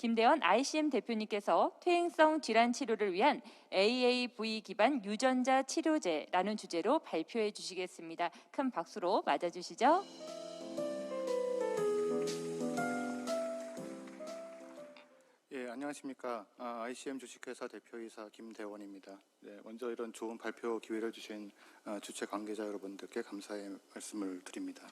김대원 ICM 대표님께서 퇴행성 질환 치료를 위한 AAV 기반 유전자 치료제라는 주제로 발표해 주시겠습니다. 큰 박수로 맞아주시죠. 예, 안녕하십니까. ICM 주식회사 대표이사 김대원입니다. 네, 먼저 이런 좋은 발표 기회를 주신 주최 관계자 여러분들께 감사의 말씀을 드립니다.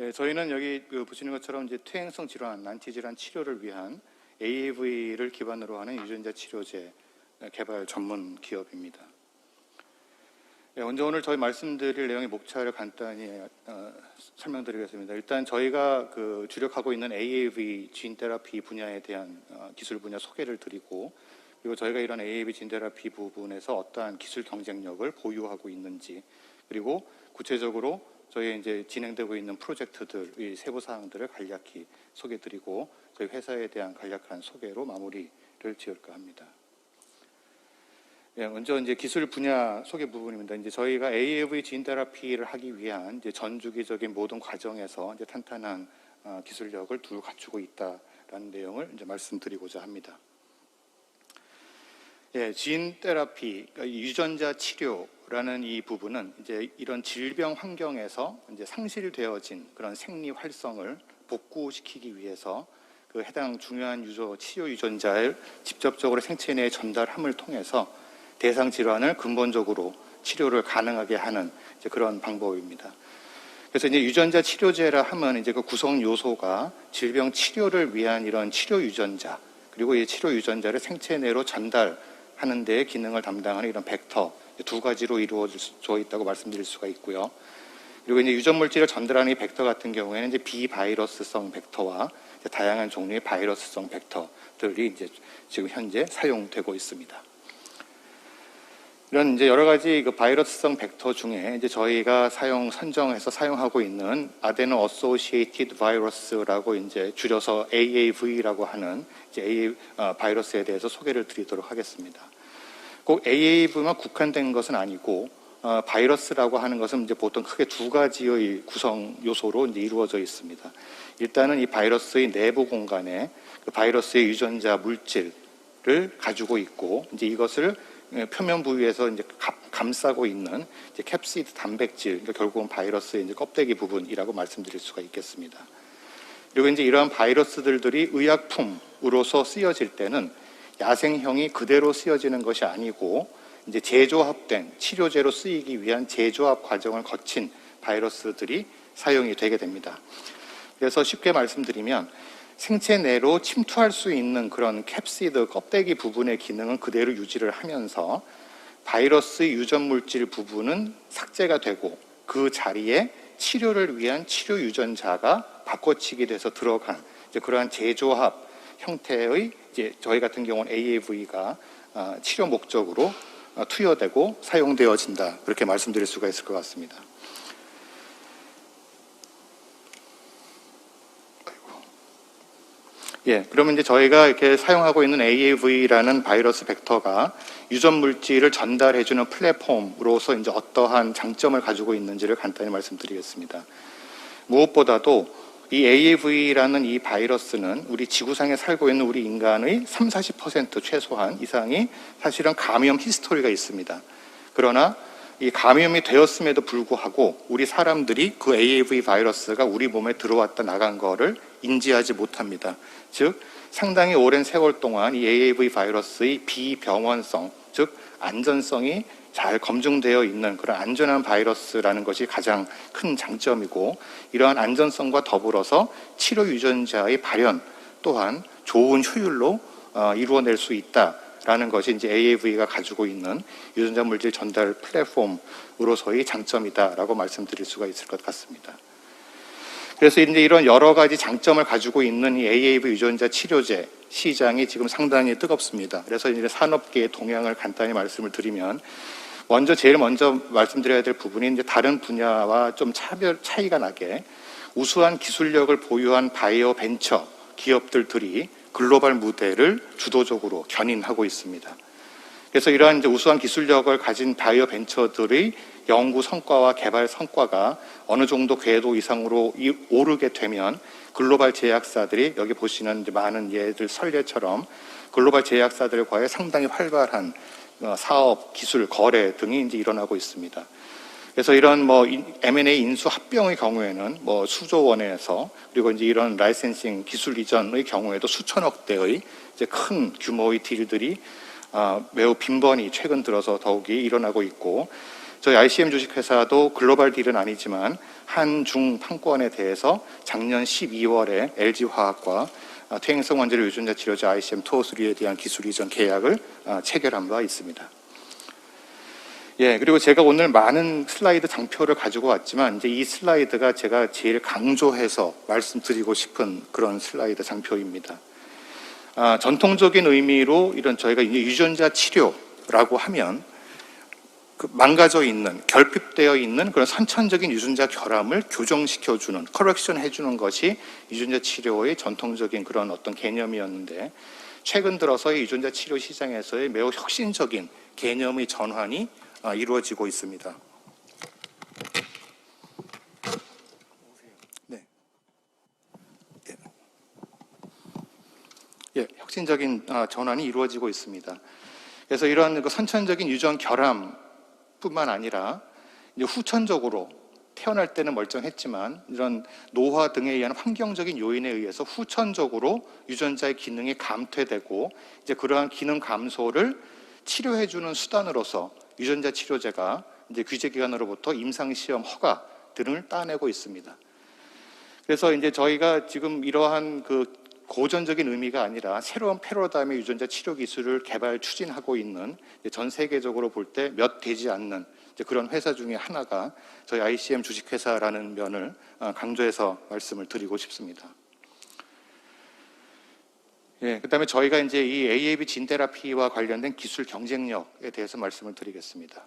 예, 저희는 여기 보시는 것처럼 이제 퇴행성 질환, 난치 질환 치료를 위한 AAV를 기반으로 하는 유전자 치료제 개발 전문 기업입니다. 예, 먼저 오늘 저희 말씀드릴 내용의 목차를 간단히 설명드리겠습니다. 일단 저희가 주력하고 있는 AAV 진 테라피 분야에 대한 기술 분야 소개를 드리고, 그리고 저희가 이런 AAV 진 테라피 부분에서 어떠한 기술 경쟁력을 보유하고 있는지, 그리고 구체적으로 저희 이제 진행되고 있는 프로젝트들의 세부 사항들을 간략히 소개드리고 저희 회사에 대한 간략한 소개로 마무리를 지을까 합니다. 예, 먼저 이제 기술 분야 소개 부분입니다. 이제 저희가 AAV 진 테라피를 하기 위한 이제 전주기적인 모든 과정에서 이제 탄탄한 기술력을 두루 갖추고 있다라는 내용을 이제 말씀드리고자 합니다. 예, 진 테라피, 그러니까 유전자 치료라는 이 부분은 이제 이런 질병 환경에서 이제 상실되어진 그런 생리 활성을 복구시키기 위해서 해당 중요한 치료 유전자를 직접적으로 생체 내에 전달함을 통해서 대상 질환을 근본적으로 치료를 가능하게 하는 이제 그런 방법입니다. 그래서 이제 유전자 치료제라 하면 이제 그 구성 요소가 질병 치료를 위한 이런 치료 유전자, 그리고 이 치료 유전자를 생체 내로 전달하는 데 기능을 담당하는 이런 벡터 두 가지로 이루어져 있다고 말씀드릴 수가 있고요. 그리고 이제 유전 물질을 전달하는 이 벡터 같은 경우에는 이제 비바이러스성 벡터와 이제 다양한 종류의 바이러스성 벡터들이 이제 지금 현재 사용되고 있습니다. 이런 이제 여러 가지 바이러스성 벡터 중에 이제 저희가 선정해서 사용하고 있는 아데노 어소시에이티드 바이러스라고 이제 줄여서 AAV라고 하는 이제 바이러스에 대해서 소개를 드리도록 하겠습니다. 꼭 AAV만 국한된 것은 아니고 바이러스라고 하는 것은 이제 보통 크게 두 가지의 구성 요소로 이제 이루어져 있습니다. 일단은 이 바이러스의 내부 공간에 바이러스의 유전자 물질을 가지고 있고, 이제 이것을 표면 부위에서 이제 감싸고 있는 이제 캡시드 단백질, 그러니까 결국은 바이러스의 이제 껍데기 부분이라고 말씀드릴 수가 있겠습니다. 그리고 이제 이러한 바이러스들이 의약품으로서 쓰여질 때는 야생형이 그대로 쓰여지는 것이 아니고 이제 재조합된 치료제로 쓰이기 위한 재조합 과정을 거친 바이러스들이 사용이 되게 됩니다. 그래서 쉽게 말씀드리면 생체 내로 침투할 수 있는 그런 캡시드 껍데기 부분의 기능은 그대로 유지를 하면서 바이러스의 유전 물질 부분은 삭제가 되고 그 자리에 치료를 위한 치료 유전자가 바꿔치기 돼서 들어간 이제 그러한 재조합 형태의 이제 저희 같은 경우는 AAV가 치료 목적으로 투여되고 사용되어진다, 그렇게 말씀드릴 수가 있을 것 같습니다. 예, 그러면 이제 저희가 이렇게 사용하고 있는 AAV라는 바이러스 벡터가 유전 물질을 전달해주는 플랫폼으로서 이제 어떠한 장점을 가지고 있는지를 간단히 말씀드리겠습니다. 무엇보다도 이 AAV라는 이 바이러스는 우리 지구상에 살고 있는 우리 인간의 30-40% 최소한 이상이 사실은 감염 히스토리가 있습니다. 그러나 이 감염이 되었음에도 불구하고 우리 사람들이 그 AAV 바이러스가 우리 몸에 들어왔다 나간 거를 인지하지 못합니다. 즉 상당히 오랜 세월 동안 이 AAV 바이러스의 비병원성, 즉 안전성이 잘 검증되어 있는 그런 안전한 바이러스라는 것이 가장 큰 장점이고, 이러한 안전성과 더불어서 치료 유전자의 발현 또한 좋은 효율로 이루어낼 수 있다라는 것이 이제 AAV가 가지고 있는 유전자 물질 전달 플랫폼으로서의 장점이다라고 말씀드릴 수가 있을 것 같습니다. 그래서 이제 이런 여러 가지 장점을 가지고 있는 이 AAV 유전자 치료제 시장이 지금 상당히 뜨겁습니다. 그래서 이제 산업계의 동향을 간단히 말씀을 드리면, 제일 먼저 말씀드려야 될 부분이 이제 다른 분야와 좀 차이가 나게 우수한 기술력을 보유한 바이오 벤처 기업들이 글로벌 무대를 주도적으로 견인하고 있습니다. 그래서 이러한 이제 우수한 기술력을 가진 바이오 벤처들의 연구 성과와 개발 성과가 어느 정도 궤도 이상으로 오르게 되면 글로벌 제약사들이 여기 보시는 많은 예들 선례처럼 글로벌 제약사들과의 상당히 활발한 사업, 기술, 거래 등이 이제 일어나고 있습니다. 그래서 이런 M&A 인수 합병의 경우에는 수조 원에서 그리고 이제 이런 라이센싱 기술 이전의 경우에도 수천억 대의 이제 큰 규모의 딜들이 매우 빈번히 최근 들어서 더욱이 일어나고 있고, 저희 ICM 주식회사도 글로벌 딜은 아니지만 한중 판권에 대해서 작년 12월에 LG화학과 퇴행성 원재료 유전자 치료제 ICM-253에 대한 기술 이전 계약을 체결한 바 있습니다. 예, 그리고 제가 오늘 많은 슬라이드 장표를 가지고 왔지만 이제 이 슬라이드가 제가 제일 강조해서 말씀드리고 싶은 그런 슬라이드 장표입니다. 전통적인 의미로 이런 저희가 이제 유전자 치료라고 하면 망가져 있는, 결핍되어 있는 그런 선천적인 유전자 결함을 교정시켜주는, 커렉션 해주는 것이 유전자 치료의 전통적인 그런 어떤 개념이었는데, 최근 들어서의 유전자 치료 시장에서의 매우 혁신적인 개념의 전환이 이루어지고 있습니다. 네. 예, 혁신적인 전환이 이루어지고 있습니다. 그래서 이런 선천적인 유전 결함뿐만 아니라 이제 후천적으로 태어날 때는 멀쩡했지만 이런 노화 등에 의한 환경적인 요인에 의해서 후천적으로 유전자의 기능이 감퇴되고 이제 그러한 기능 감소를 치료해주는 수단으로서 유전자 치료제가 이제 규제기관으로부터 임상시험 허가 등을 따내고 있습니다. 그래서 이제 저희가 지금 이러한 고전적인 의미가 아니라 새로운 패러다임의 유전자 치료 기술을 개발 추진하고 있는 전 세계적으로 볼 때 몇 되지 않는 그런 회사 중에 하나가 저희 ICM 주식회사라는 면을 강조해서 말씀을 드리고 싶습니다. 예, 그다음에 저희가 이제 이 AAV 진 테라피와 관련된 기술 경쟁력에 대해서 말씀을 드리겠습니다.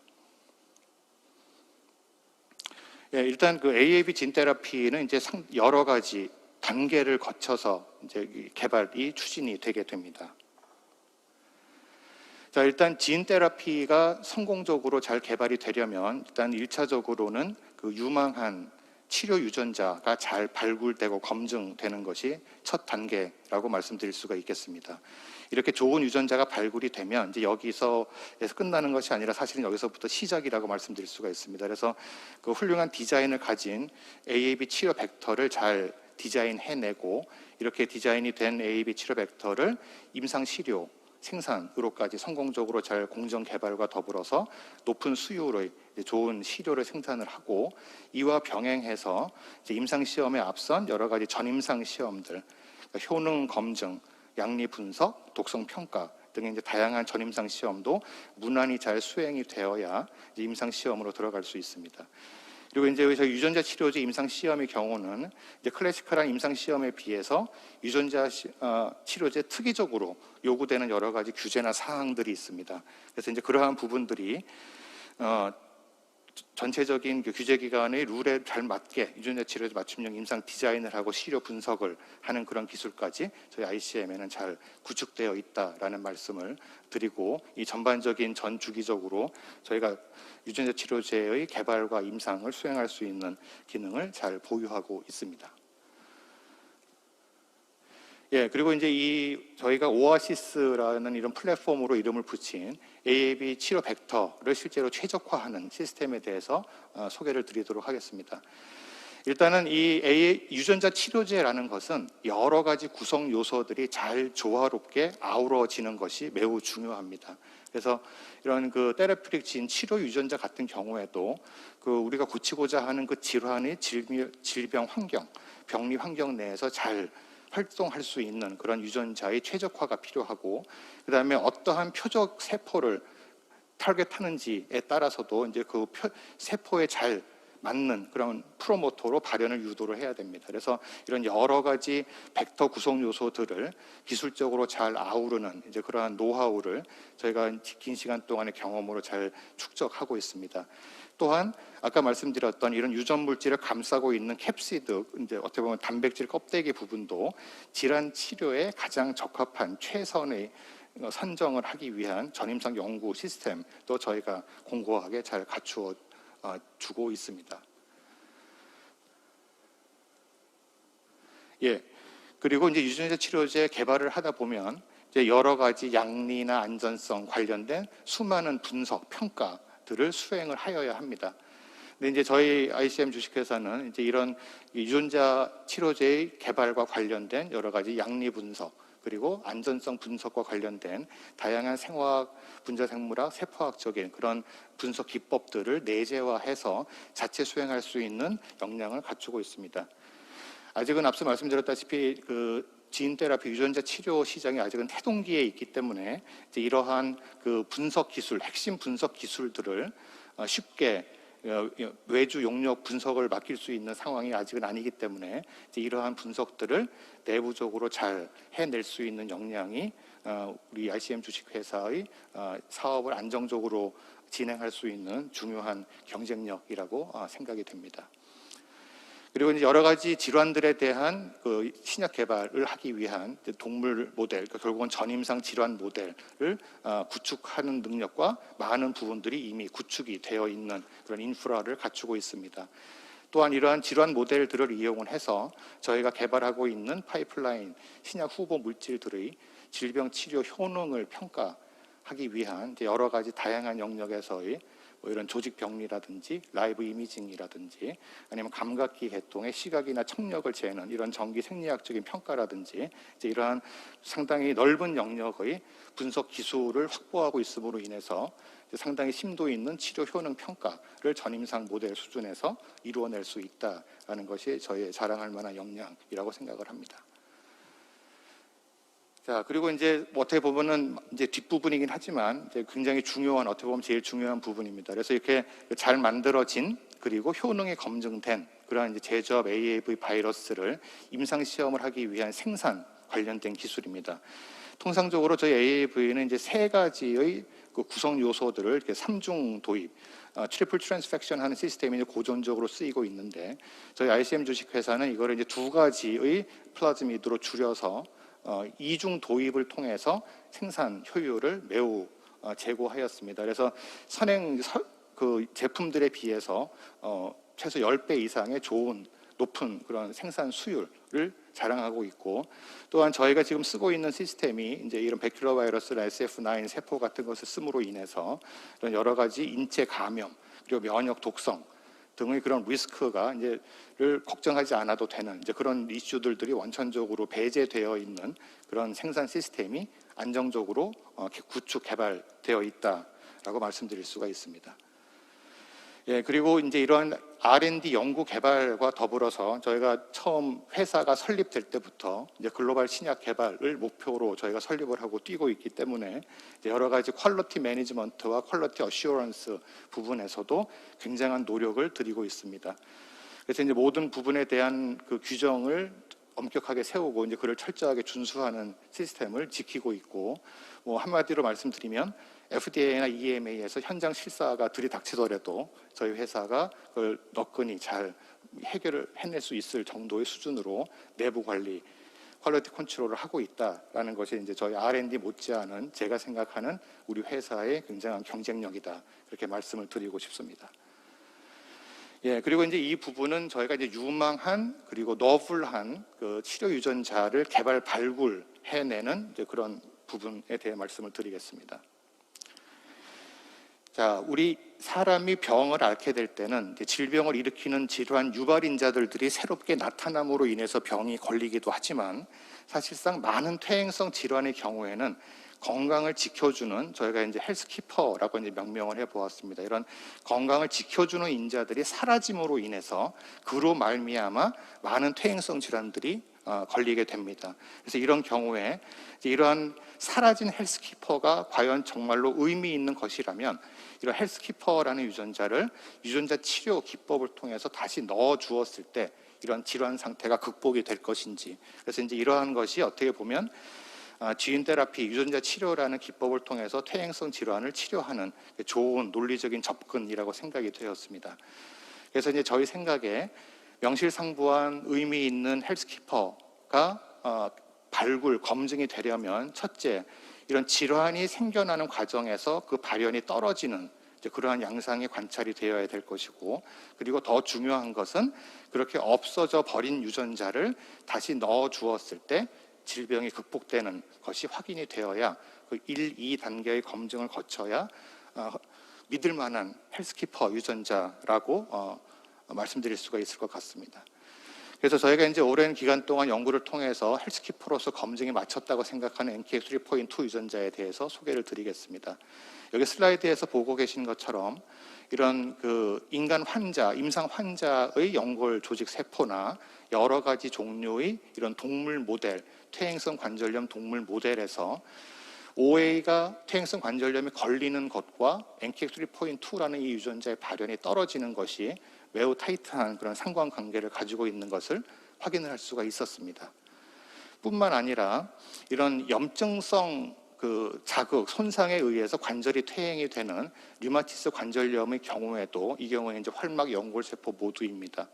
예, 일단 AAV 진 테라피는 이제 여러 가지 단계를 거쳐서 이제 개발이 추진이 되게 됩니다. 자, 일단 진 테라피가 성공적으로 잘 개발이 되려면 일단 1차적으로는 유망한 치료 유전자가 잘 발굴되고 검증되는 것이 첫 단계라고 말씀드릴 수가 있겠습니다. 이렇게 좋은 유전자가 발굴이 되면 이제 여기서 끝나는 것이 아니라 사실은 여기서부터 시작이라고 말씀드릴 수가 있습니다. 그래서 훌륭한 디자인을 가진 AAV 치료 벡터를 잘 디자인해내고 이렇게 디자인이 된 AAV 치료 벡터를 임상 시료 생산으로까지 성공적으로 잘 공정 개발과 더불어서 높은 수율의 좋은 시료를 생산을 하고 이와 병행해서 임상 시험에 앞선 여러 가지 전임상 시험들, 그러니까 효능 검증, 양리 분석, 독성 평가 등의 이제 다양한 전임상 시험도 무난히 잘 수행이 되어야 이제 임상 시험으로 들어갈 수 있습니다. 그리고 이제 저희 유전자 치료제 임상 시험의 경우는 이제 클래시컬한 임상 시험에 비해서 유전자 치료제 특이적으로 요구되는 여러 가지 규제나 사항들이 있습니다. 그래서 이제 그러한 부분들이 전체적인 규제기관의 룰에 잘 맞게 유전자 치료제 맞춤형 임상 디자인을 하고 시료 분석을 하는 그런 기술까지 저희 ICM에는 잘 구축되어 있다라는 말씀을 드리고 이 전반적인 전 주기적으로 저희가 유전자 치료제의 개발과 임상을 수행할 수 있는 기능을 잘 보유하고 있습니다. 예, 그리고 이제 저희가 오아시스라는 이런 플랫폼으로 이름을 붙인 AAV 치료 벡터를 실제로 최적화하는 시스템에 대해서 소개를 드리도록 하겠습니다. 일단은 이 유전자 치료제라는 것은 여러 가지 구성 요소들이 잘 조화롭게 아우러지는 것이 매우 중요합니다. 그래서 이런 테라퓨틱 진 치료 유전자 같은 경우에도 우리가 고치고자 하는 질환의 질병 환경, 병리 환경 내에서 잘 활동할 수 있는 그런 유전자의 최적화가 필요하고, 그 다음에 어떠한 표적 세포를 타겟하는지에 따라서도 이제 세포에 잘 맞는 그런 프로모터로 발현을 유도를 해야 됩니다. 그래서 이런 여러 가지 벡터 구성 요소들을 기술적으로 잘 아우르는 이제 그러한 노하우를 저희가 긴 시간 동안의 경험으로 잘 축적하고 있습니다. 또한 아까 말씀드렸던 이런 유전 물질을 감싸고 있는 캡시드, 이제 어떻게 보면 단백질 껍데기 부분도 질환 치료에 가장 적합한 최선의 선정을 하기 위한 전임상 연구 시스템도 저희가 공고하게 잘 갖추어 주고 있습니다. 예. 그리고 이제 유전자 치료제 개발을 하다 보면 이제 여러 가지 양리나 안전성 관련된 수많은 분석, 평가들을 수행을 하여야 합니다. 근데 이제 저희 ICM 주식회사는 이제 이런 유전자 치료제의 개발과 관련된 여러 가지 양리 분석, 그리고 안전성 분석과 관련된 다양한 생화학, 분자생물학, 세포학적인 그런 분석 기법들을 내재화해서 자체 수행할 수 있는 역량을 갖추고 있습니다. 아직은 앞서 말씀드렸다시피 그 지인 테라피 유전자 치료 시장이 아직은 태동기에 있기 때문에 이제 이러한 그 분석 기술, 핵심 분석 기술들을 쉽게 외주 용역 분석을 맡길 수 있는 상황이 아직은 아니기 때문에 이제 이러한 분석들을 내부적으로 잘 해낼 수 있는 역량이 우리 ICM 주식회사의 사업을 안정적으로 진행할 수 있는 중요한 경쟁력이라고 생각이 됩니다. 그리고 이제 여러 가지 질환들에 대한 그 신약 개발을 하기 위한 동물 모델, 그러니까 결국은 전임상 질환 모델을 구축하는 능력과 많은 부분들이 이미 구축이 되어 있는 그런 인프라를 갖추고 있습니다. 또한 이러한 질환 모델들을 이용을 해서 저희가 개발하고 있는 파이프라인 신약 후보 물질들의 질병 치료 효능을 평가하기 위한 여러 가지 다양한 영역에서의 뭐 이런 조직 병리라든지 라이브 이미징이라든지 아니면 감각기 계통의 시각이나 청력을 재는 이런 전기 생리학적인 평가라든지 이제 이러한 상당히 넓은 영역의 분석 기술을 확보하고 있음으로 인해서 상당히 심도 있는 치료 효능 평가를 전임상 모델 수준에서 이루어낼 수 있다라는 것이 저희의 자랑할 만한 역량이라고 생각을 합니다. 자, 그리고 이제 어떻게 보면은 이제 뒷부분이긴 하지만 이제 굉장히 중요한, 어떻게 보면 제일 중요한 부분입니다. 그래서 이렇게 잘 만들어진 그리고 효능이 검증된 그러한 이제 제조업 AAV 바이러스를 임상 시험을 하기 위한 생산 관련된 기술입니다. 통상적으로 저희 AAV는 이제 세 가지의 그 구성 요소들을 이렇게 삼중 도입, 트리플 트랜스펙션 하는 시스템이 이제 고전적으로 쓰이고 있는데 저희 ICM 주식회사는 이거를 이제 두 가지의 플라즈미드로 줄여서 이중 도입을 통해서 생산 효율을 매우 제고하였습니다. 그래서 선행 그 제품들에 비해서 최소 10배 이상의 좋은 높은 그런 생산 수율을 자랑하고 있고, 또한 저희가 지금 쓰고 있는 시스템이 이제 이런 베큘러 바이러스나 SF9 세포 같은 것을 씀으로 인해서 이런 여러 가지 인체 감염 그리고 면역 독성 등의 그런 리스크가 이제를 걱정하지 않아도 되는 이제 그런 이슈들이 원천적으로 배제되어 있는 그런 생산 시스템이 안정적으로 구축 개발되어 있다라고 말씀드릴 수가 있습니다. 예, 그리고 이제 이러한 R&D 연구 개발과 더불어서 저희가 처음 회사가 설립될 때부터 이제 글로벌 신약 개발을 목표로 저희가 설립을 하고 뛰고 있기 때문에 이제 여러 가지 퀄리티 매니지먼트와 퀄리티 어슈어런스 부분에서도 굉장한 노력을 들이고 있습니다. 그래서 이제 모든 부분에 대한 그 규정을 엄격하게 세우고 이제 그를 철저하게 준수하는 시스템을 지키고 있고, 뭐 한마디로 말씀드리면 FDA나 EMA에서 현장 실사가 들이닥치더라도 저희 회사가 그걸 너끈히 잘 해결을 해낼 수 있을 정도의 수준으로 내부 관리, 퀄리티 컨트롤을 하고 있다라는 것이 이제 저희 R&D 못지않은 제가 생각하는 우리 회사의 굉장한 경쟁력이다, 그렇게 말씀을 드리고 싶습니다. 예, 그리고 이제 이 부분은 저희가 이제 유망한 그리고 너블한 그 치료 유전자를 개발 발굴해내는 이제 그런 부분에 대해 말씀을 드리겠습니다. 자, 우리 사람이 병을 앓게 될 때는 이제 질병을 일으키는 질환 유발인자들이 새롭게 나타남으로 인해서 병이 걸리기도 하지만 사실상 많은 퇴행성 질환의 경우에는 건강을 지켜주는, 저희가 이제 헬스키퍼라고 이제 명명을 해보았습니다. 이런 건강을 지켜주는 인자들이 사라짐으로 인해서 그로 말미암아 많은 퇴행성 질환들이 걸리게 됩니다. 그래서 이런 경우에 이러한 사라진 헬스키퍼가 과연 정말로 의미 있는 것이라면 이런 헬스키퍼라는 유전자를 유전자 치료 기법을 통해서 다시 넣어 주었을 때 이런 질환 상태가 극복이 될 것인지, 그래서 이제 이러한 것이 어떻게 보면 지인 테라피 유전자 치료라는 기법을 통해서 퇴행성 질환을 치료하는 좋은 논리적인 접근이라고 생각이 되었습니다. 그래서 이제 저희 생각에 명실상부한 의미 있는 헬스키퍼가 발굴, 검증이 되려면 첫째, 이런 질환이 생겨나는 과정에서 그 발현이 떨어지는 이제 그러한 양상이 관찰이 되어야 될 것이고, 그리고 더 중요한 것은 그렇게 없어져 버린 유전자를 다시 넣어 주었을 때 질병이 극복되는 것이 확인이 되어야 그 1, 2단계의 검증을 거쳐야 믿을 만한 헬스키퍼 유전자라고 말씀드릴 수가 있을 것 같습니다. 그래서 저희가 이제 오랜 기간 동안 연구를 통해서 헬스키퍼로서 검증이 마쳤다고 생각하는 NK3.2 유전자에 대해서 소개를 드리겠습니다. 여기 슬라이드에서 보고 계신 것처럼 이런 그 인간 환자, 임상 환자의 연골 조직 세포나 여러 가지 종류의 이런 동물 모델, 퇴행성 관절염 동물 모델에서 OA가 퇴행성 관절염에 걸리는 것과 NK3.2라는 이 유전자의 발현이 떨어지는 것이 매우 타이트한 그런 상관관계를 가지고 있는 것을 확인을 할 수가 있었습니다. 뿐만 아니라 이런 염증성 그 자극, 손상에 의해서 관절이 퇴행이 되는 류마티스 관절염의 경우에도 이 경우에 이제 활막 연골세포 모두입니다.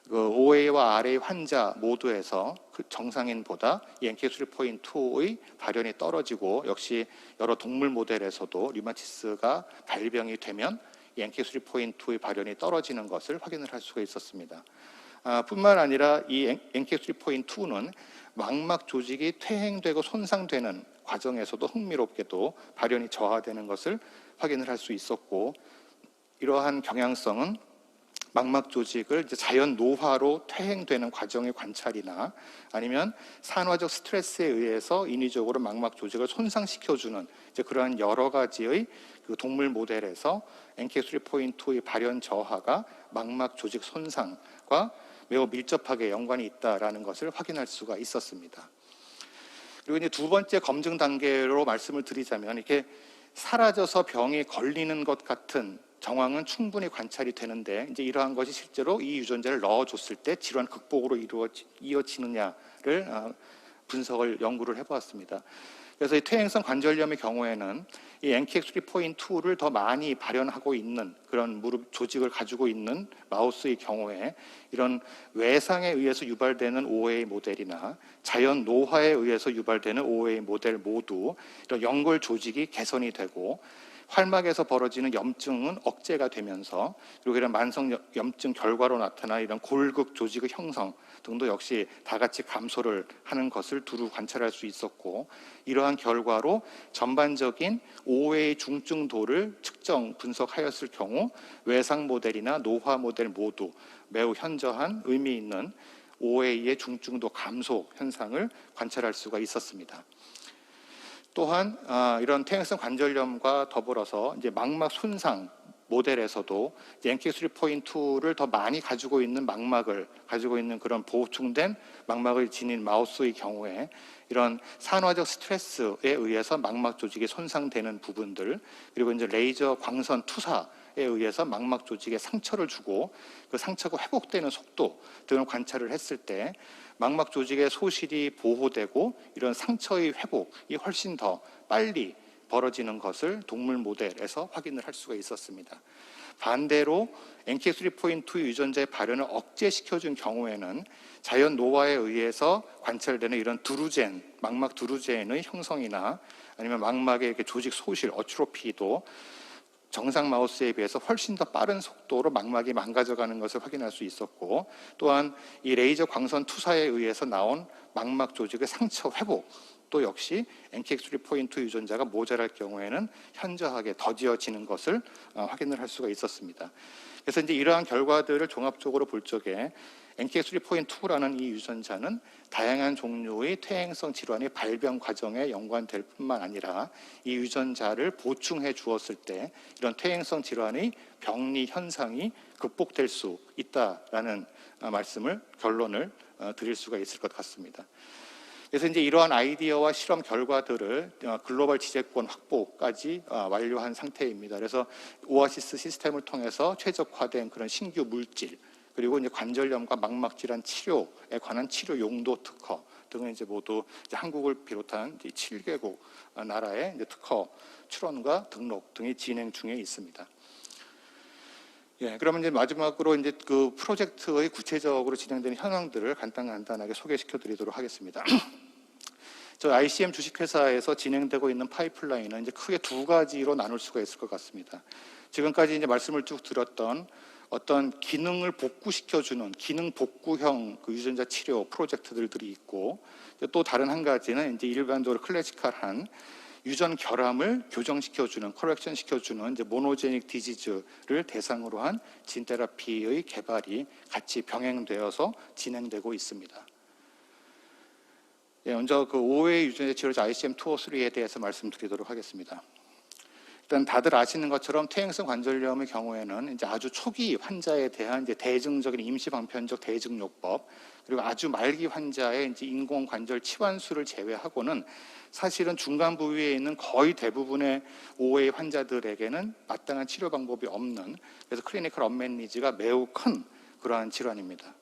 그 OA와 RA 환자 모두에서 그 정상인보다 이 NK3.2의 발현이 떨어지고 역시 여러 동물 모델에서도 류마티스가 발병이 되면 이 NK3.2의 발현이 떨어지는 것을 확인을 할 수가 있었습니다. 뿐만 아니라 이 NK3.2는 망막 조직이 퇴행되고 손상되는 과정에서도 흥미롭게도 발현이 저하되는 것을 확인을 할 수 있었고, 이러한 경향성은 망막 조직을 이제 자연 노화로 퇴행되는 과정의 관찰이나 아니면 산화적 스트레스에 의해서 인위적으로 망막 조직을 손상시켜주는 이제 그러한 여러 가지의 그 동물 모델에서 NK3.2의 발현 저하가 망막 조직 손상과 매우 밀접하게 연관이 있다라는 것을 확인할 수가 있었습니다. 그리고 이제 두 번째 검증 단계로 말씀을 드리자면, 이렇게 사라져서 병이 걸리는 것 같은 정황은 충분히 관찰이 되는데, 이제 이러한 것이 실제로 이 유전자를 넣어줬을 때 질환 극복으로 이어지느냐를 분석을 연구를 해보았습니다. 그래서 이 퇴행성 관절염의 경우에는 이 NK3.2를 더 많이 발현하고 있는 그런 무릎 조직을 가지고 있는 마우스의 경우에 이런 외상에 의해서 유발되는 OA 모델이나 자연 노화에 의해서 유발되는 OA 모델 모두 이런 연골 조직이 개선이 되고 활막에서 벌어지는 염증은 억제가 되면서, 그리고 이런 만성 염증 결과로 나타난 이런 골극 조직의 형성 등도 역시 다 같이 감소를 하는 것을 두루 관찰할 수 있었고, 이러한 결과로 전반적인 OA 중증도를 측정 분석하였을 경우 외상 모델이나 노화 모델 모두 매우 현저한 의미 있는 OA의 중증도 감소 현상을 관찰할 수가 있었습니다. 또한 이런 퇴행성 관절염과 더불어서 이제 망막 손상 모델에서도 NK3.2를 더 많이 가지고 있는 망막을 가지고 있는 그런 보충된 망막을 지닌 마우스의 경우에 이런 산화적 스트레스에 의해서 망막 조직이 손상되는 부분들, 그리고 이제 레이저 광선 투사에 의해서 망막 조직에 상처를 주고 그 상처가 회복되는 속도 등을 관찰을 했을 때 망막 조직의 소실이 보호되고 이런 상처의 회복이 훨씬 더 빨리 벌어지는 것을 동물 모델에서 확인을 할 수가 있었습니다. 반대로 NK3.2 유전자의 발현을 억제시켜준 경우에는 자연 노화에 의해서 관찰되는 이런 드루젠, 망막 드루젠의 형성이나 아니면 망막의 조직 소실, 어트로피도 정상 마우스에 비해서 훨씬 더 빠른 속도로 망막이 망가져가는 것을 확인할 수 있었고, 또한 이 레이저 광선 투사에 의해서 나온 망막 조직의 상처 회복 또 역시 NK3.2 유전자가 모자랄 경우에는 현저하게 더디어지는 것을 확인을 할 수가 있었습니다. 그래서 이제 이러한 결과들을 종합적으로 볼 적에 NK3.2라는 이 유전자는 다양한 종류의 퇴행성 질환의 발병 과정에 연관될 뿐만 아니라 이 유전자를 보충해 주었을 때 이런 퇴행성 질환의 병리 현상이 극복될 수 있다라는 결론을 드릴 수가 있을 것 같습니다. 그래서 이제 이러한 아이디어와 실험 결과들을 글로벌 지재권 확보까지 완료한 상태입니다. 그래서 오아시스 시스템을 통해서 최적화된 그런 신규 물질, 그리고 이제 관절염과 망막 질환 치료에 관한 치료 용도 특허 등은 이제 모두 이제 한국을 비롯한 7개국 나라의 이제 특허 출원과 등록 등이 진행 중에 있습니다. 그러면 이제 마지막으로 이제 그 프로젝트의 구체적으로 진행되는 현황들을 간단하게 소개시켜 드리도록 하겠습니다. 저 ICM 주식회사에서 진행되고 있는 파이프라인은 이제 크게 두 가지로 나눌 수가 있을 것 같습니다. 지금까지 이제 말씀을 쭉 드렸던 어떤 기능을 복구시켜주는 기능 복구형 그 유전자 치료 프로젝트들이 있고, 또 다른 한 가지는 이제 일반적으로 클래시컬한 유전 결함을 교정시켜주는, 커렉션 시켜주는 이제 모노제닉 디지즈를 대상으로 한 진 테라피의 개발이 같이 병행되어서 진행되고 있습니다. 예, 먼저 그 5회 유전자 치료제 ICM-203에 대해서 말씀드리도록 하겠습니다. 일단 다들 아시는 것처럼 퇴행성 관절염의 경우에는 이제 아주 초기 환자에 대한 이제 대증적인 임시 방편적 대증요법, 그리고 아주 말기 환자의 이제 인공 관절 치환술을 제외하고는 사실은 중간 부위에 있는 거의 대부분의 OA 환자들에게는 마땅한 치료 방법이 없는, 그래서 클리니컬 언맷 니즈가 매우 큰 그러한 질환입니다.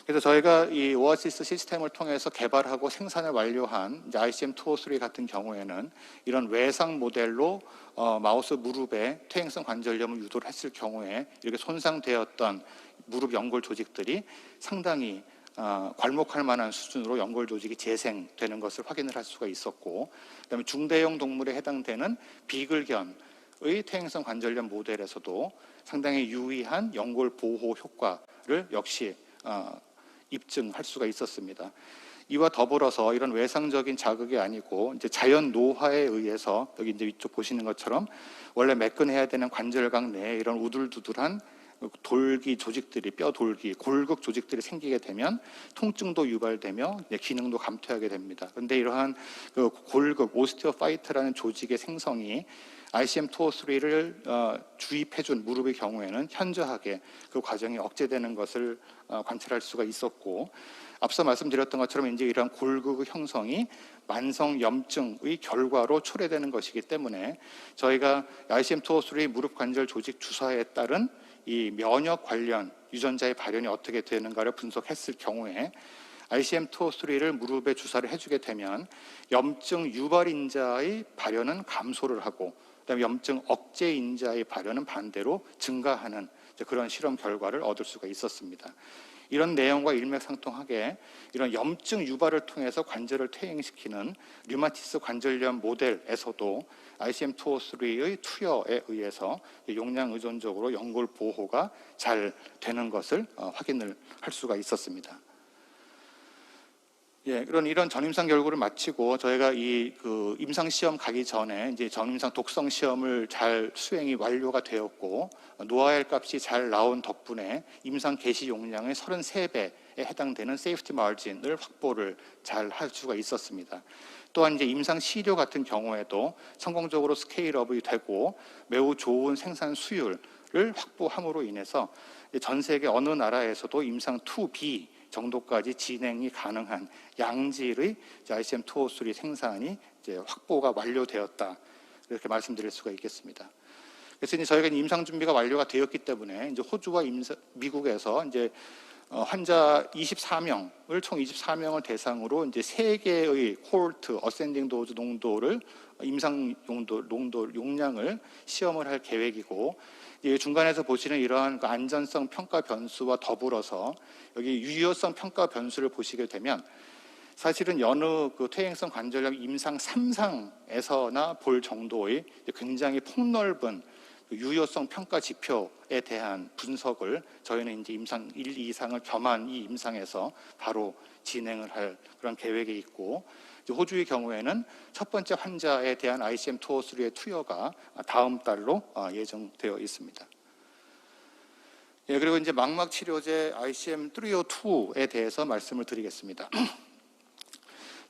그래서 저희가 이 오아시스 시스템을 통해서 개발하고 생산을 완료한 이제 ICM-203 같은 경우에는 이런 외상 모델로 마우스 무릎에 퇴행성 관절염을 유도를 했을 경우에 이렇게 손상되었던 무릎 연골 조직들이 상당히 괄목할 만한 수준으로 연골 조직이 재생되는 것을 확인을 할 수가 있었고, 그다음에 중대형 동물에 해당되는 비글견의 퇴행성 관절염 모델에서도 상당히 유의한 연골 보호 효과를 역시 입증할 수가 있었습니다. 이와 더불어서 이런 외상적인 자극이 아니고 이제 자연 노화에 의해서 여기 이제 이쪽 보시는 것처럼 원래 매끈해야 되는 관절각 내에 이런 우둘두둘한 돌기 조직들이, 뼈 돌기, 골극 조직들이 생기게 되면 통증도 유발되며 기능도 감퇴하게 됩니다. 그런데 이러한 그 골극, 오스티오파이트라는 조직의 생성이 ICM-203를 주입해준 무릎의 경우에는 현저하게 그 과정이 억제되는 것을 관찰할 수가 있었고, 앞서 말씀드렸던 것처럼 이제 이러한 골극의 형성이 만성 염증의 결과로 초래되는 것이기 때문에 저희가 ICM-203 무릎 관절 조직 주사에 따른 이 면역 관련 유전자의 발현이 어떻게 되는가를 분석했을 경우에 ICM-203를 무릎에 주사를 해주게 되면 염증 유발 인자의 발현은 감소를 하고, 그다음에 염증 억제 인자의 발현은 반대로 증가하는 그런 실험 결과를 얻을 수가 있었습니다. 이런 내용과 일맥상통하게 이런 염증 유발을 통해서 관절을 퇴행시키는 류마티스 관절염 모델에서도 ICM-203의 투여에 의해서 용량 의존적으로 연골 보호가 잘 되는 것을 확인을 할 수가 있었습니다. 예, 이런 전임상 결과를 마치고 저희가 이 그 임상 시험 가기 전에 이제 전임상 독성 시험을 잘 수행이 완료가 되었고, 노아엘 값이 잘 나온 덕분에 임상 개시 용량의 33배에 해당되는 세이프티 마진을 확보를 잘 할 수가 있었습니다. 또한 이제 임상 시료 같은 경우에도 성공적으로 스케일업이 되고 매우 좋은 생산 수율을 확보함으로 인해서 전 세계 어느 나라에서도 임상 2B 정도까지 진행이 가능한 양질의 ICM-203 생산이 이제 확보가 완료되었다, 이렇게 말씀드릴 수가 있겠습니다. 그래서 이제 저희가 임상 준비가 완료가 되었기 때문에 이제 호주와 미국에서 이제 환자 24명을 총 24명을 대상으로 이제 3개의 코홀트 어센딩 도즈 농도를 임상 농도 용량을 시험을 할 계획이고, 중간에서 보시는 이러한 그 안전성 평가 변수와 더불어서 여기 유효성 평가 변수를 보시게 되면 사실은 여느 그 퇴행성 관절염 임상 3상에서나 볼 정도의 굉장히 폭넓은 유효성 평가 지표에 대한 분석을 저희는 이제 임상 1, 2상을 겸한 이 임상에서 바로 진행을 할 그런 계획이 있고, 호주의 경우에는 첫 번째 환자에 대한 ICM-203의 투여가 다음 달로 예정되어 있습니다. 예, 그리고 이제 망막 치료제 ICM-302에 대해서 말씀을 드리겠습니다.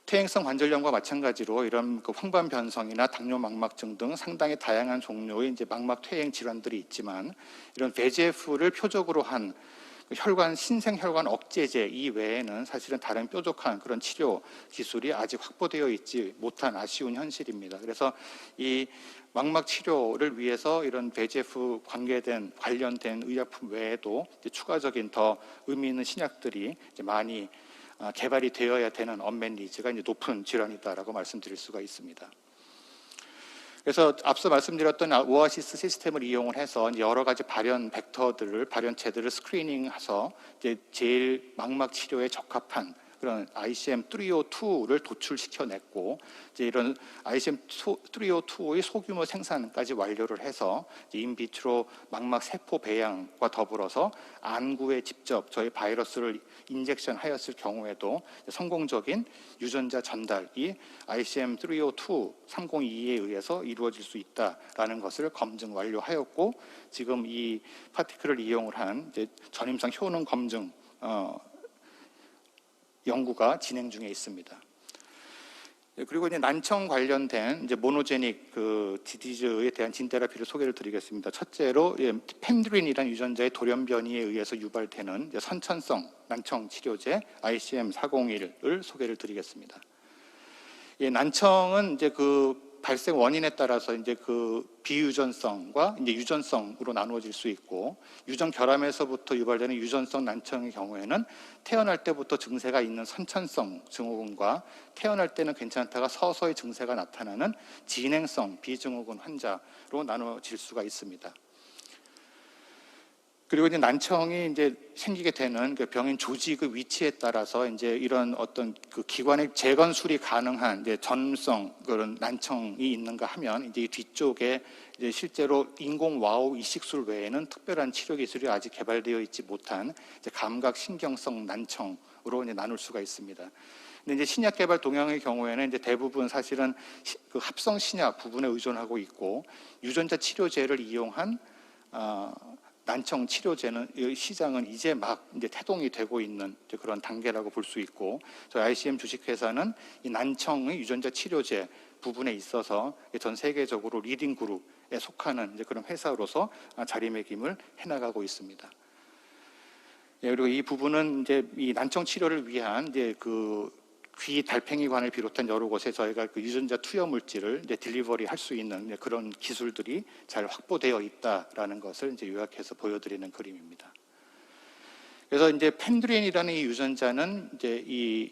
퇴행성 관절염과 마찬가지로 이런 그 황반 변성이나 당뇨 망막증 등 상당히 다양한 종류의 이제 망막 퇴행 질환들이 있지만, 이런 VEGF를 표적으로 한 혈관 신생혈관 억제제 이외에는 사실은 다른 뾰족한 그런 치료 기술이 아직 확보되어 있지 못한 아쉬운 현실입니다. 그래서 이 망막 치료를 위해서 이런 VEGF 관련된 의약품 외에도 이제 추가적인 더 의미 있는 신약들이 이제 많이 개발이 되어야 되는 언맷 니즈가 이제 높은 질환이다라고 말씀드릴 수가 있습니다. 그래서 앞서 말씀드렸던 오아시스 시스템을 이용을 해서 여러 가지 발현체들을 스크리닝해서 이제 제일 망막 치료에 적합한 그런 ICM 302를 도출시켜냈고, 이제 이런 ICM 302의 소규모 생산까지 완료를 해서 인비트로 망막 세포 배양과 더불어서 안구에 직접 저희 바이러스를 인젝션하였을 경우에도 성공적인 유전자 전달이 ICM 302, 302에 의해서 이루어질 수 있다라는 것을 검증 완료하였고, 지금 이 파티클을 이용을 한 이제 전임상 효능 검증 연구가 진행 중에 있습니다. 그리고 이제 난청 관련된 이제 모노제닉 그 디디즈에 대한 진테라피를 소개를 드리겠습니다. 첫째로 펜드린이라는 유전자의 돌연변이에 의해서 유발되는 이제 선천성 난청 치료제 ICM 401을 소개를 드리겠습니다. 난청은 이제 그 발생 원인에 따라서 이제 그 비유전성과 이제 유전성으로 나누어질 수 있고, 유전 결함에서부터 유발되는 유전성 난청의 경우에는 태어날 때부터 증세가 있는 선천성 증후군과 태어날 때는 괜찮다가 서서히 증세가 나타나는 진행성 비증후군 환자로 나눠질 수가 있습니다. 그리고 이제 난청이 이제 생기게 되는 그 병인 조직의 위치에 따라서 이제 이런 어떤 그 기관의 재건술이 가능한 이제 전문성 그런 난청이 있는가 하면 이제 이 뒤쪽에 이제 실제로 인공 와우 이식술 외에는 특별한 치료 기술이 아직 개발되어 있지 못한 이제 감각 신경성 난청으로 이제 나눌 수가 있습니다. 근데 이제 신약 개발 동향의 경우에는 이제 대부분 사실은 그 합성 신약 부분에 의존하고 있고, 유전자 치료제를 이용한 난청 치료제는 시장은 이제 막 이제 태동이 되고 있는 그런 단계라고 볼 수 있고, 저희 ICM 주식회사는 이 난청의 유전자 치료제 부분에 있어서 전 세계적으로 리딩 그룹에 속하는 이제 그런 회사로서 자리매김을 해나가고 있습니다. 그리고 이 부분은 이제 이 난청 치료를 위한 이제 그 귀 달팽이관을 비롯한 여러 곳에 저희가 그 유전자 투여 물질을 이제 딜리버리 할 수 있는 그런 기술들이 잘 확보되어 있다라는 것을 이제 요약해서 보여드리는 그림입니다. 그래서 이제 펜드린이라는 이 유전자는 이제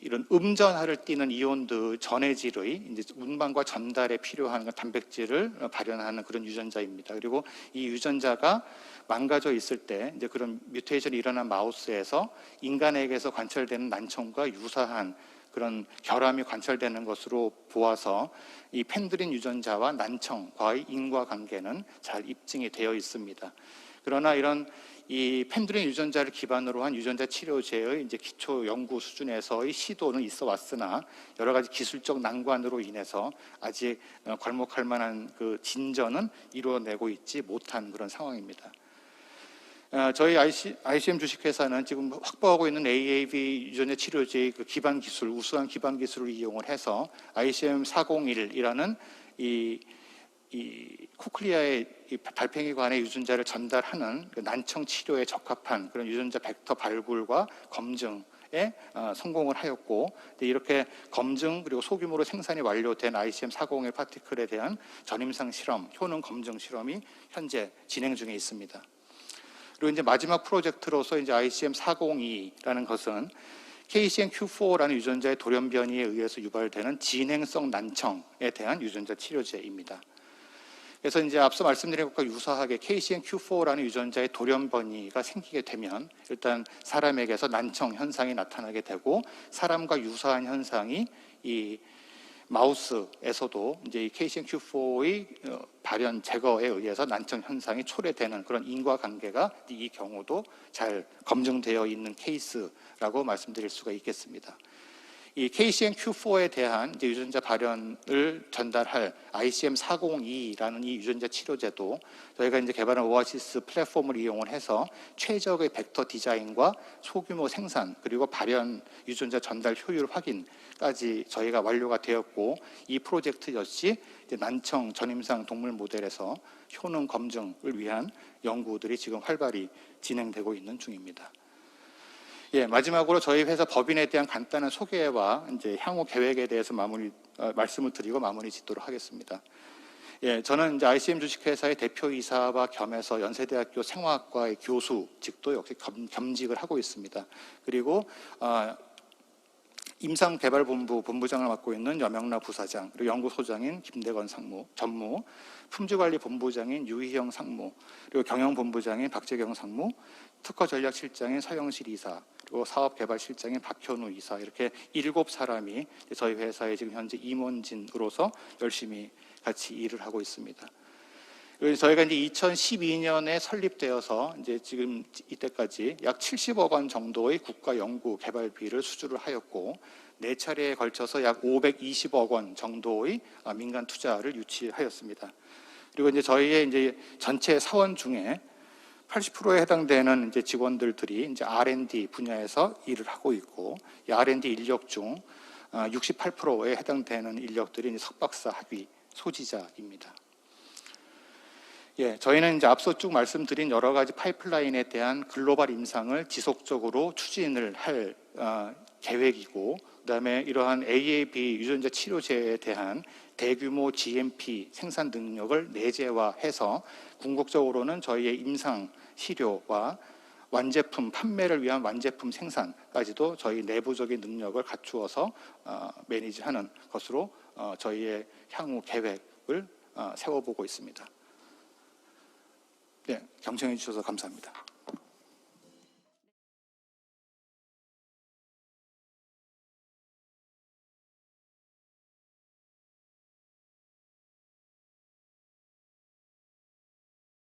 이런 음전하를 띠는 이온드 전해질의 이제 운반과 전달에 필요한 단백질을 발현하는 그런 유전자입니다. 그리고 이 유전자가 망가져 있을 때 이제 그런 뮤테이션이 일어난 마우스에서 인간에게서 관찰되는 난청과 유사한 그런 결함이 관찰되는 것으로 보아서 이 펜드린 유전자와 난청과의 인과관계는 잘 입증이 되어 있습니다. 그러나 이런 이 펜드린 유전자를 기반으로 한 유전자 치료제의 이제 기초 연구 수준에서의 시도는 있어 왔으나 여러 가지 기술적 난관으로 인해서 아직 괄목할 만한 그 진전은 이루어내고 있지 못한 그런 상황입니다. 저희 ICM 주식회사는 지금 확보하고 있는 AAV 유전자 치료제의 그 기반 기술, 우수한 기반 기술을 이용을 해서 ICM 401이라는 이 코클리아의 달팽이관의 유전자를 전달하는 그 난청 치료에 적합한 그런 유전자 벡터 발굴과 검증에 성공을 하였고, 이렇게 검증 그리고 소규모로 생산이 완료된 ICM 401 파티클에 대한 전임상 실험, 효능 검증 실험이 현재 진행 중에 있습니다. 그리고 이제 마지막 프로젝트로서 이제 ICM 402라는 것은 KCNQ4라는 유전자의 돌연변이에 의해서 유발되는 진행성 난청에 대한 유전자 치료제입니다. 그래서 이제 앞서 말씀드린 것과 유사하게 KCNQ4라는 유전자의 돌연변이가 생기게 되면 일단 사람에게서 난청 현상이 나타나게 되고, 사람과 유사한 현상이 이 마우스에서도 이제 이 KCNQ4의 발현 제거에 의해서 난청 현상이 초래되는 그런 인과관계가 이 경우도 잘 검증되어 있는 케이스라고 말씀드릴 수가 있겠습니다. 이 KCNQ4에 대한 이제 유전자 발현을 전달할 ICM 402라는 이 유전자 치료제도 저희가 이제 개발한 오아시스 플랫폼을 이용을 해서 최적의 벡터 디자인과 소규모 생산 그리고 발현 유전자 전달 효율 확인까지 저희가 완료가 되었고, 이 프로젝트 역시 이제 난청 전임상 동물 모델에서 효능 검증을 위한 연구들이 지금 활발히 진행되고 있는 중입니다. 마지막으로 저희 회사 법인에 대한 간단한 소개와 이제 향후 계획에 대해서 말씀을 드리고 마무리 짓도록 하겠습니다. 저는 이제 ICM 주식회사의 대표이사와 겸해서 연세대학교 생화학과의 교수직도 역시 겸직을 하고 있습니다. 그리고 임상개발본부 본부장을 맡고 있는 여명라 부사장, 그리고 연구소장인 김대건 전무, 품질관리본부장인 유희영 상무, 그리고 경영본부장인 박재경 상무, 특허전략실장인 서영실 이사, 그리고 사업개발실장인 박현우 이사, 이렇게 7사람이 저희 회사에 지금 현재 임원진으로서 열심히 같이 일을 하고 있습니다. 그래서 저희가 이제 2012년에 설립되어서 이제 지금 이때까지 약 70억 원 정도의 국가 연구 개발비를 수주를 하였고, 4차례에 걸쳐서 약 520억 원 정도의 민간 투자를 유치하였습니다. 그리고 이제 저희의 이제 전체 사원 중에 80%에 해당되는 이제 직원들이 이제 R&D 분야에서 일을 하고 있고, 이 R&D 인력 중 68%에 해당되는 인력들이 이제 석박사 학위 소지자입니다. 예, 저희는 이제 앞서 쭉 말씀드린 여러 가지 파이프라인에 대한 글로벌 임상을 지속적으로 추진을 할 계획이고, 그다음에 이러한 AAV 유전자 치료제에 대한 대규모 GMP 생산 능력을 내재화해서 궁극적으로는 저희의 임상 시료와 완제품 판매를 위한 완제품 생산까지도 저희 내부적인 능력을 갖추어서 매니지하는 것으로 저희의 향후 계획을 세워보고 있습니다. 네, 경청해 주셔서 감사합니다.